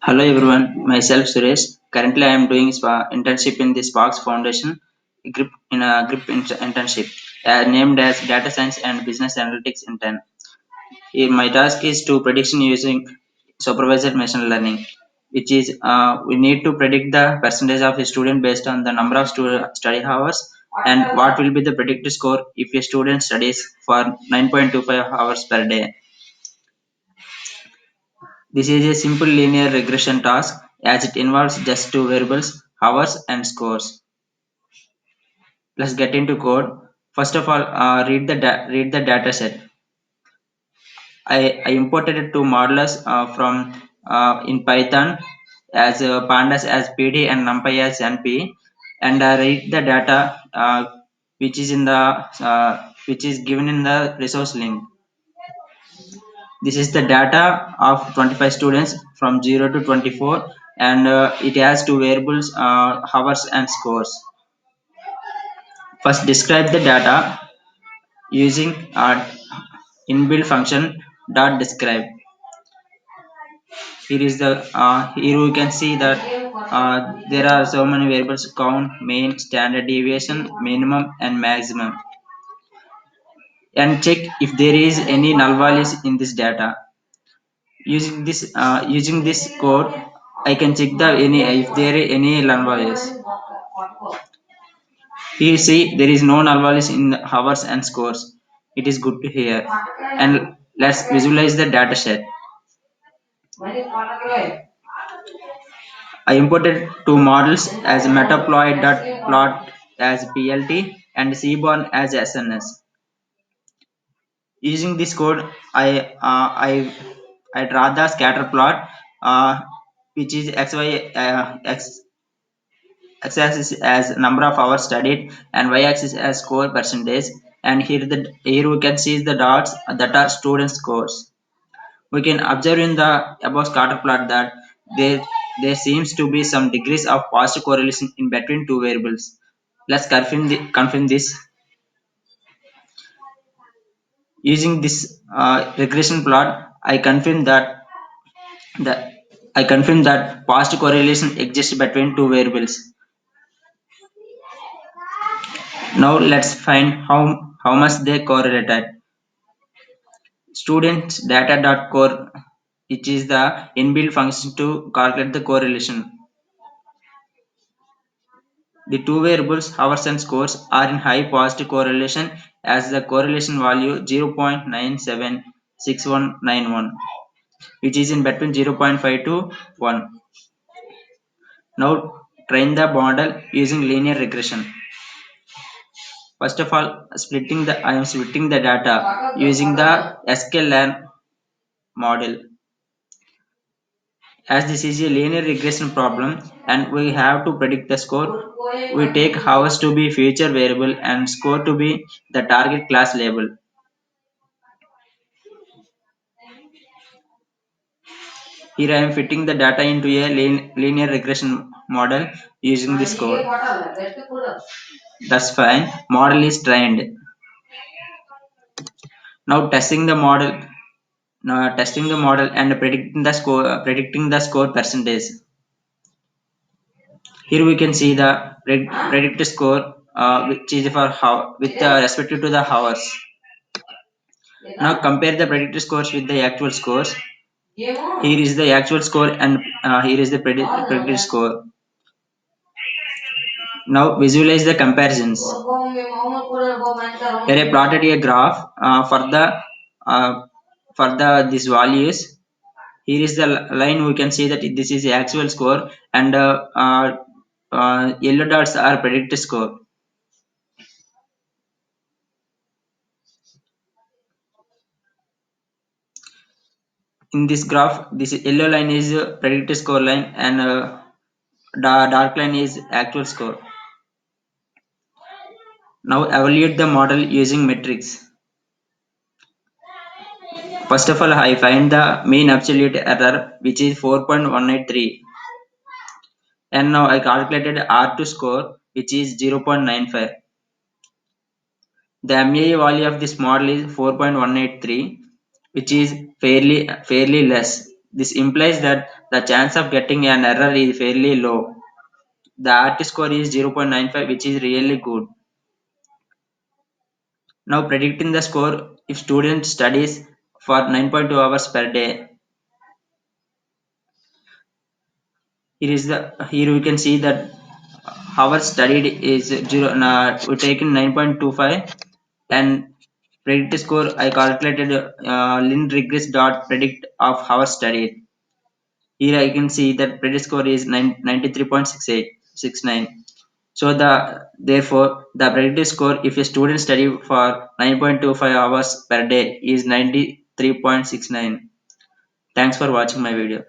Hello everyone, myself Suresh. Currently, I am doing internship in the Sparks Foundation, internship, named as Data Science and Business Analytics intern. Here, my task is to prediction using supervised machine learning, which is we need to predict the percentage of a student based on the number of study hours and what will be the predicted score if a student studies for 9.25 hours per day. This is a simple linear regression task as it involves just two variables, hours and scores. Let's get into code. First of all, read the data set. I imported two modulars from in Python as pandas as PD and numpy as NP, and read the data which is in the which is given in the resource link. This is the data of 25 students from 0 to 24, and it has two variables, hours and scores. First, describe the data using inbuilt function dot describe. Here we can see that there are so many variables: count, mean, standard deviation, minimum, and maximum. And check if there is any null values in this data. Using this code, I can check the any if there are any null values. Here see there is no null values in the hours and scores. It is good to hear. And let's visualize the data set. I imported two models as Metaplot as PLT and Seaborn as SNS. Using this code, I draw the scatter plot, which is x-axis as number of hours studied and y-axis as score percentage. And here we can see the dots that are student scores. We can observe in the above scatter plot that there there seems to be some degrees of positive correlation in between two variables. Let's confirm this using this regression plot. That I confirm that positive correlation exists between two variables. Now let's find how much they correlated. Students data.core, which is the inbuilt function to calculate the correlation. The two variables, hours and scores, are in high positive correlation as the correlation value 0.976191, which is in between 0.5 to 1. Now train the model using linear regression. First of all, I am splitting the data using the sklearn model. As this is a linear regression problem and we have to predict the score, we take hours to be feature variable and score to be the target class label. Here I am fitting the data into a linear regression model using this code. That's fine. Model is trained. Now testing the model and predicting the score percentage. Here we can see the predicted score, which is for how with respect to the hours. Now compare the predicted scores with the actual scores. Here is the actual score and here is the predicted score. Now visualize the comparisons. Here I plotted a graph uh, for the these values. Here is the line. We can see that this is the actual score and yellow dots are predicted score. In this graph, this yellow line is predicted score line and dark line is actual score. Now evaluate the model using metrics. First of all, I find the mean absolute error, which is 4.183, and now I calculated R2 score, which is 0.95. The MAE value of this model is 4.183, which is fairly less. This implies that the chance of getting an error is fairly low. The RT score is 0.95, which is really good. Now predicting the score if student studies for 9.2 hours per day. Here we can see that hours studied is zero. We taken 9.25 and predict score. I calculated lin regress dot predict of hours studied. Here I can see that predict score is 93.6869. So therefore the predicted score if a student study for 9.25 hours per day is 93.69. Thanks for watching my video.